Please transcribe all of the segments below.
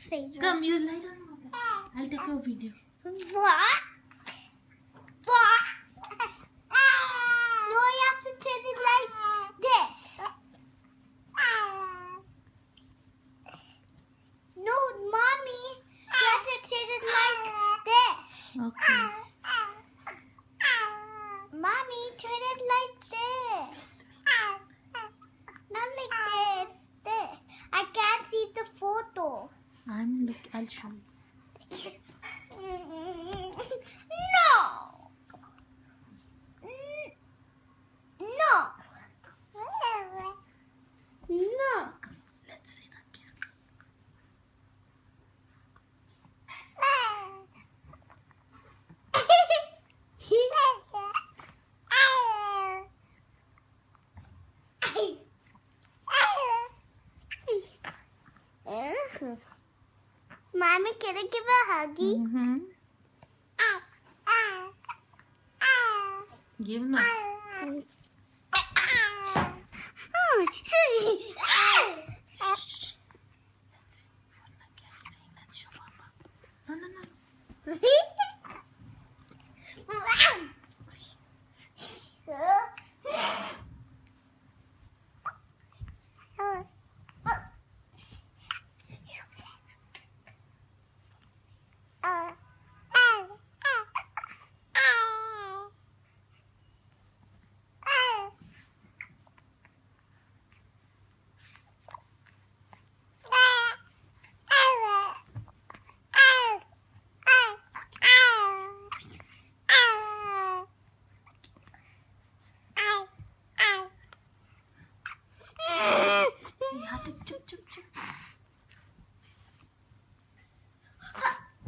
face wash. Come, you lie down. I'll take your video. What? What? No, you have to turn it like this. No, Mommy, you have to turn it like this. Okay. Mommy, turn it like this. Not like this. This. I can't see the photo. I'll show you. No. No. No. Let's see Nakya. Mommy, can I give a huggy? Give no. Oh, sorry. Shh. Let's see what Nakya is saying. Let's show Papa. No.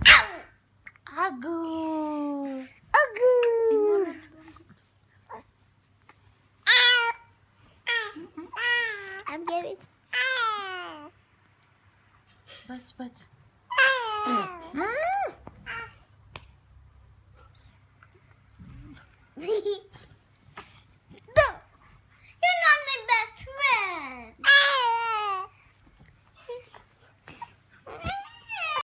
Chup. Agu. I'm getting. Bas.